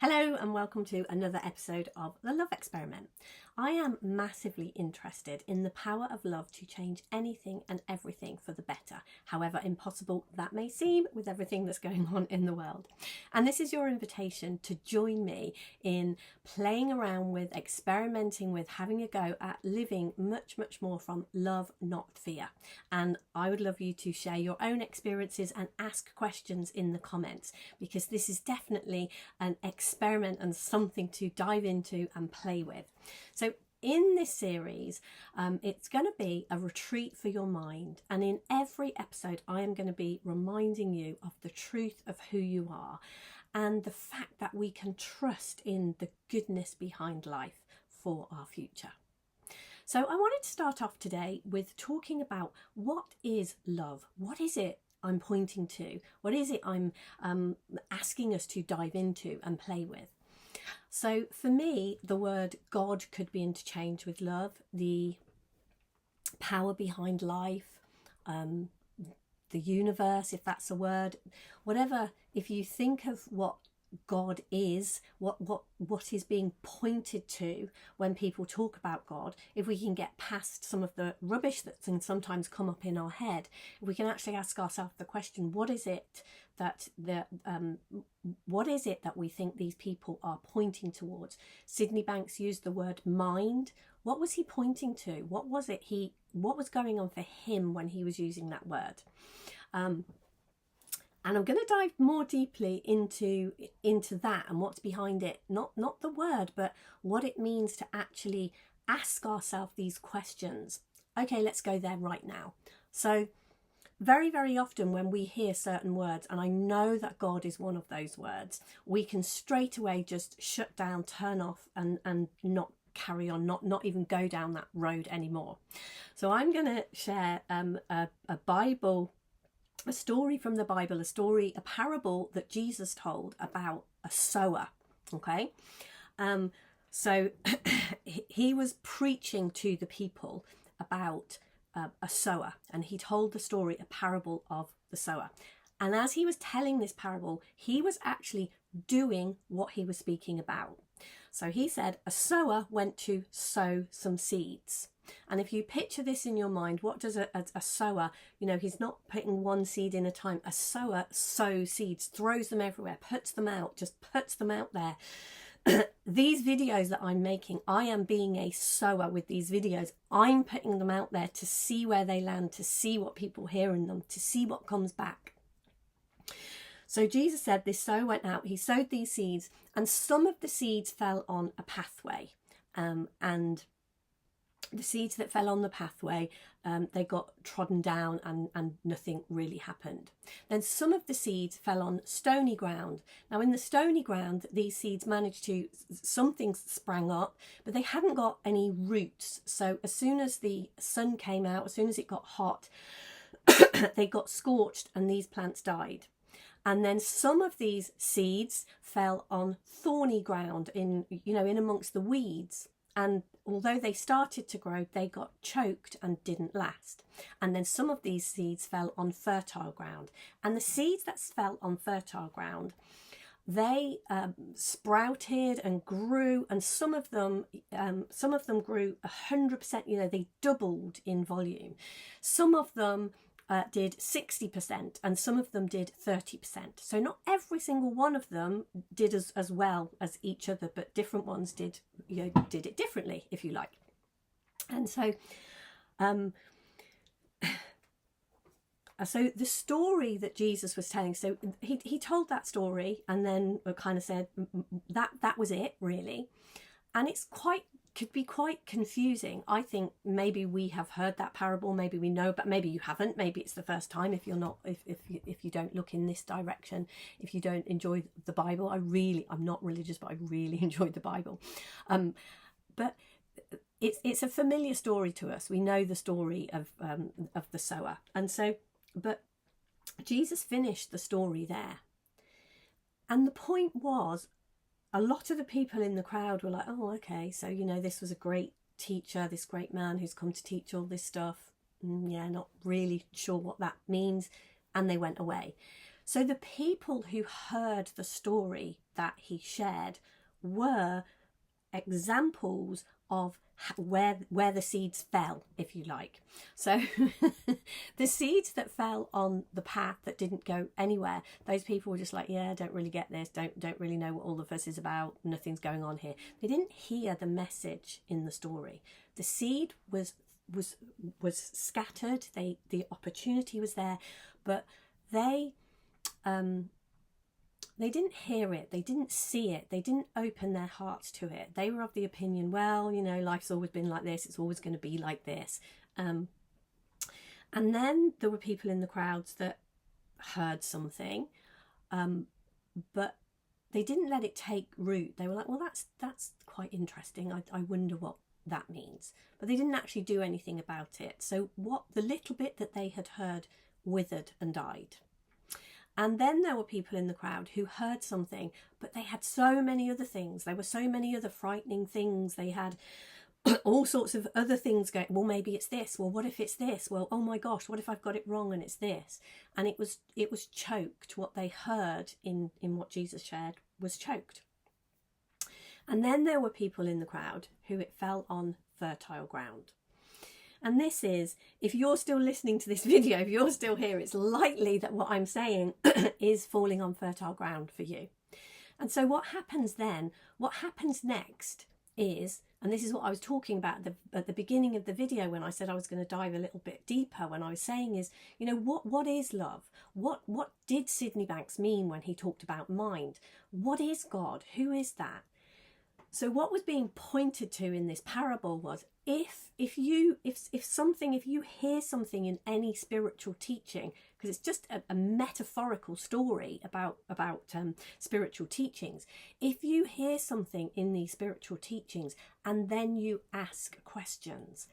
Hello and welcome to another episode of The Love Experiment. I am massively interested in the power of love to change anything and everything for the better, however impossible that may seem with everything that's going on in the world. And this is your invitation to join me in playing around with, experimenting with, having a go at living much more from love, not fear. And I would love you to share your own experiences and ask questions in the comments, because this is definitely an experiment and something to dive into and play with. So in this series, it's going to be a retreat for your mind, and in every episode I am going to be reminding you of the truth of who you are and the fact that we can trust in the goodness behind life for our future. So I wanted to start off today with talking about what is love. What is it I'm pointing to? What is it I'm asking us to dive into and play with? So for me, the word God could be interchanged with love, the power behind life, the universe, if that's a word, whatever. If you think of what God is, what is being pointed to when people talk about God, if we can get past some of the rubbish that can sometimes come up in our head, if we can actually ask ourselves the question, what is it that we think these people are pointing towards? Sydney Banks used the word mind. What was he pointing to? What was going on for him when he was using that word? And I'm going to dive more deeply into that and what's behind it. Not the word, but what it means to actually ask ourselves these questions. Okay, let's go there right now. So very often when we hear certain words, and I know that God is one of those words, we can straight away just shut down, turn off and not carry on, not even go down that road anymore. So I'm going to share a story from the Bible, a parable that Jesus told about a sower. Okay, so he was preaching to the people about a sower, and he told the story, a parable of the sower. And as he was telling this parable, he was actually doing what he was speaking about. So he said, a sower went to sow some seeds. And if you picture this in your mind, what does a sower, he's not putting one seed in a time. A sower sows seeds, throws them everywhere, puts them out there. These videos that I'm making, I am being a sower with these videos. I'm putting them out there to see where they land, to see what people hear in them, to see what comes back. So Jesus said this sower went out, he sowed these seeds, and some of the seeds fell on a pathway. And the seeds that fell on the pathway, they got trodden down and nothing really happened. Then some of the seeds fell on stony ground. Now in the stony ground, these seeds something sprang up, but they hadn't got any roots. So as soon as the sun came out, as soon as it got hot, they got scorched and these plants died. And then some of these seeds fell on thorny ground in amongst the weeds. And although they started to grow, they got choked and didn't last. And then some of these seeds fell on fertile ground. And the seeds that fell on fertile ground, they sprouted and grew, and some of them grew 100%. They doubled in volume. Some of them did 60%, and some of them did 30%. So not every single one of them did as well as each other, but different ones did it differently, if you like. And so so the story that Jesus was telling, so he told that story and then kind of said that was it, really. And could be quite confusing. I think maybe we have heard that parable, maybe we know, but maybe you haven't. Maybe it's the first time if you're not, if you don't look in this direction, if you don't enjoy the Bible. I'm not religious, but I really enjoyed the Bible. But it's a familiar story to us. We know the story of the sower. And so, but Jesus finished the story there. And the point was, a lot of the people in the crowd were like, oh, okay, so, this was a great teacher, this great man who's come to teach all this stuff. Yeah, not really sure what that means. And they went away. So the people who heard the story that he shared were examples of where the seeds fell, if you like. So the seeds that fell on the path that didn't go anywhere, those people were just like, yeah, don't really get this, don't really know what all the fuss is about, nothing's going on here. They didn't hear the message in the story. The seed was scattered, the opportunity was there, but they didn't hear it, they didn't see it, they didn't open their hearts to it. They were of the opinion, well, you know, life's always been like this, it's always going to be like this. And then there were people in the crowds that heard something, but they didn't let it take root. They were like, well, that's quite interesting. I wonder what that means. But they didn't actually do anything about it. So what the little bit that they had heard withered and died. And then there were people in the crowd who heard something, but they had so many other things. There were so many other frightening things. They had all sorts of other things going. Well, maybe it's this. Well, what if it's this? Well, oh my gosh, what if I've got it wrong and it's this? And it was choked. What they heard in what Jesus shared was choked. And then there were people in the crowd who it fell on fertile ground. And this is, if you're still listening to this video, if you're still here, it's likely that what I'm saying is falling on fertile ground for you. And so what happens then, what happens next is, and this is what I was talking about at the beginning of the video when I said I was going to dive a little bit deeper, when I was saying is, you know, what is love? What did Sydney Banks mean when he talked about mind? What is God? Who is that? So what was being pointed to in this parable was, if you hear something in any spiritual teaching, because it's just a metaphorical story about spiritual teachings, if you hear something in these spiritual teachings and then you ask questions,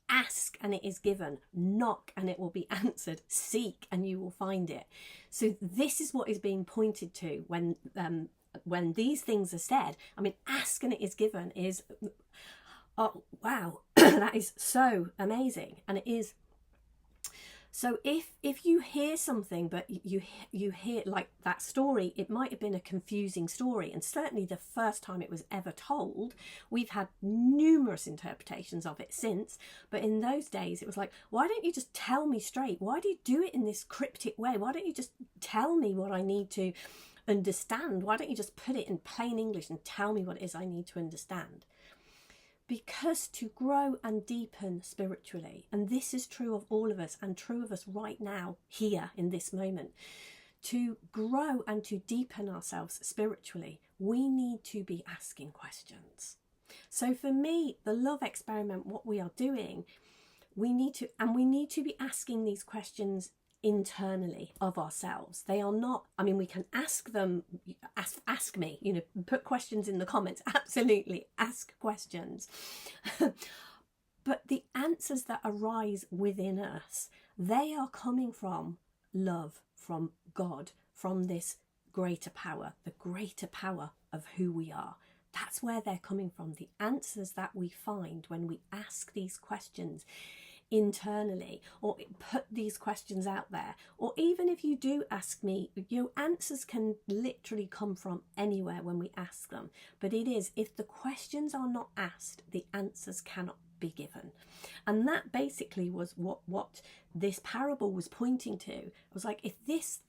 ask and it is given, knock and it will be answered, seek and you will find it. So this is what is being pointed to when these things are said. I mean, ask and it is given is, oh wow, that is so amazing. And it is. So if you hear something, but you hear, like that story, it might have been a confusing story, and certainly the first time it was ever told, we've had numerous interpretations of it since, but in those days it was like, why don't you just tell me straight? Why do you do it in this cryptic way? Why don't you just tell me what I need to understand? Why don't you just put it in plain English and tell me what it is I need to understand? Because to grow and deepen spiritually, and this is true of all of us and true of us right now, here in this moment, to grow and to deepen ourselves spiritually, we need to be asking questions. So for me, the love experiment, what we are doing, we need to be asking these questions internally of ourselves. They are not, I mean, we can ask them, ask me, you know, put questions in the comments, absolutely ask questions. But the answers that arise within us, they are coming from love, from God, from this greater power, the greater power of who we are. That's where they're coming from. The answers that we find when we ask these questions internally, or put these questions out there, or even if you do ask me, your answers can literally come from anywhere when we ask them. But it is, if the questions are not asked, the answers cannot be given. And that basically was what this parable was pointing to. It was like, if this,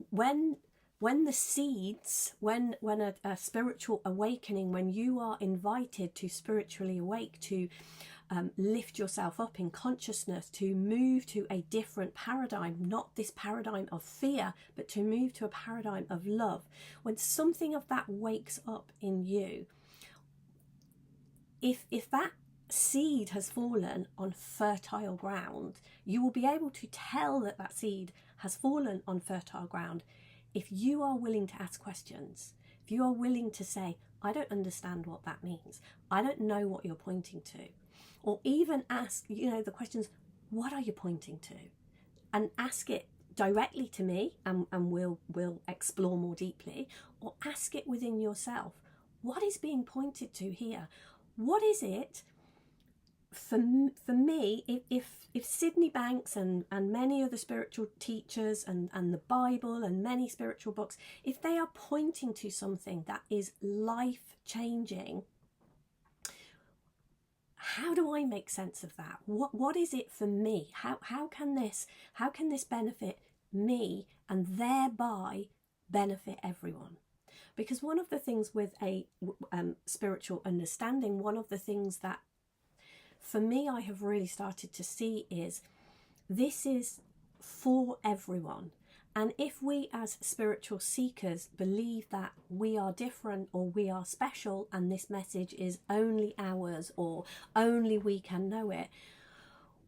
when the seeds, when a spiritual awakening, when you are invited to spiritually awake, to lift yourself up in consciousness, to move to a different paradigm, not this paradigm of fear, but to move to a paradigm of love. When something of that wakes up in you, if that seed has fallen on fertile ground, you will be able to tell that that seed has fallen on fertile ground if you are willing to ask questions, if you are willing to say, I don't understand what that means, I don't know what you're pointing to. Or even ask, you know, the questions, what are you pointing to? And ask it directly to me, and we'll explore more deeply. Or ask it within yourself. What is being pointed to here? What is it for me, if Sydney Banks and many other spiritual teachers and the Bible and many spiritual books, if they are pointing to something that is life-changing, how do I make sense of that? What is it for me? How can this benefit me and thereby benefit everyone? Because one of the things with a spiritual understanding, one of the things that for me I have really started to see is this is for everyone. And if we as spiritual seekers believe that we are different or we are special and this message is only ours or only we can know it,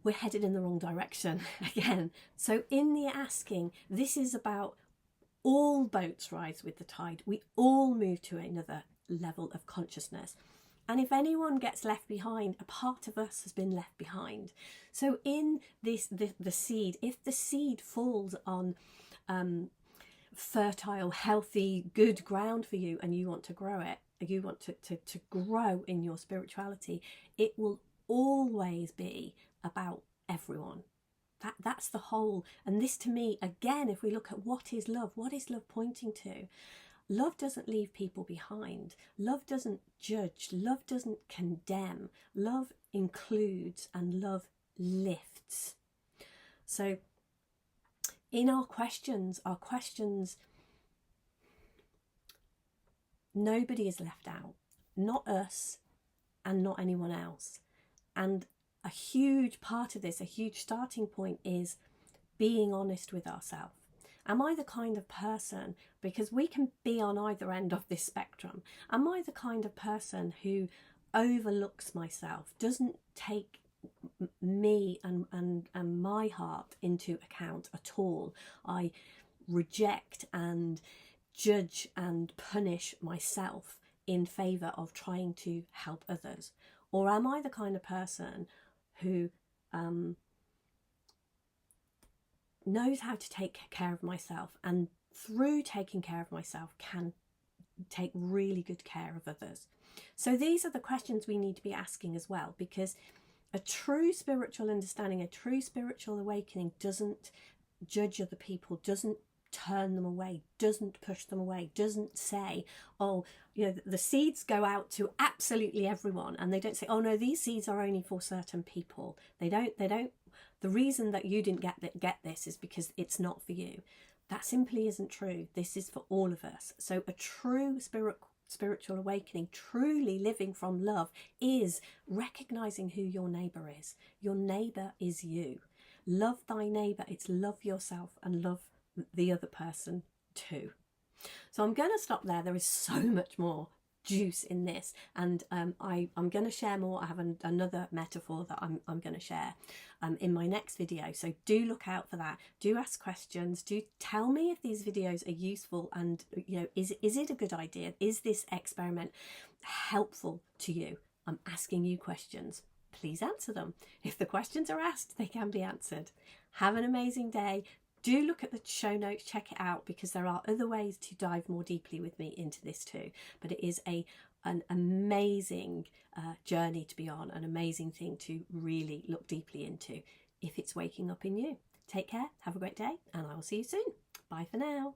we're headed in the wrong direction again. So in the asking, this is about all boats rise with the tide. We all move to another level of consciousness. And if anyone gets left behind, a part of us has been left behind. So in this, the seed, if the seed falls on fertile, healthy, good ground for you and you want to grow it, you want to grow in your spirituality, it will always be about everyone. That's the whole. And this to me, again, if we look at what is love pointing to? Love doesn't leave people behind. Love doesn't judge. Love doesn't condemn. Love includes and love lifts. So in our questions, nobody is left out. Not us and not anyone else. And a huge part of this, a huge starting point is being honest with ourselves. Am I the kind of person, because we can be on either end of this spectrum, am I the kind of person who overlooks myself, doesn't take me and my heart into account at all? I reject and judge and punish myself in favour of trying to help others? Or am I the kind of person who knows how to take care of myself, and through taking care of myself can take really good care of others? So these are the questions we need to be asking as well, because a true spiritual understanding, a true spiritual awakening doesn't judge other people, doesn't turn them away, doesn't push them away, doesn't say, oh, you know, the seeds go out to absolutely everyone, and they don't say, oh no, these seeds are only for certain people. They don't the reason that you didn't get this is because it's not for you. That simply isn't true. This is for all of us. So a true spiritual awakening, truly living from love, is recognizing who your neighbour is. Your neighbour is you. Love thy neighbour. It's love yourself and love the other person too. So I'm going to stop there. There is so much more juice in this, and I'm going to share more. I have another metaphor that I'm going to share in my next video, so do look out for that. Do ask questions, do tell me if these videos are useful, and you know, is it a good idea? Is this experiment helpful to you? I'm asking you questions. Please answer them. If the questions are asked, they can be answered. Have an amazing day. Do look at the show notes, check it out, because there are other ways to dive more deeply with me into this too. But it is an amazing journey to be on, an amazing thing to really look deeply into if it's waking up in you. Take care, have a great day, and I will see you soon. Bye for now.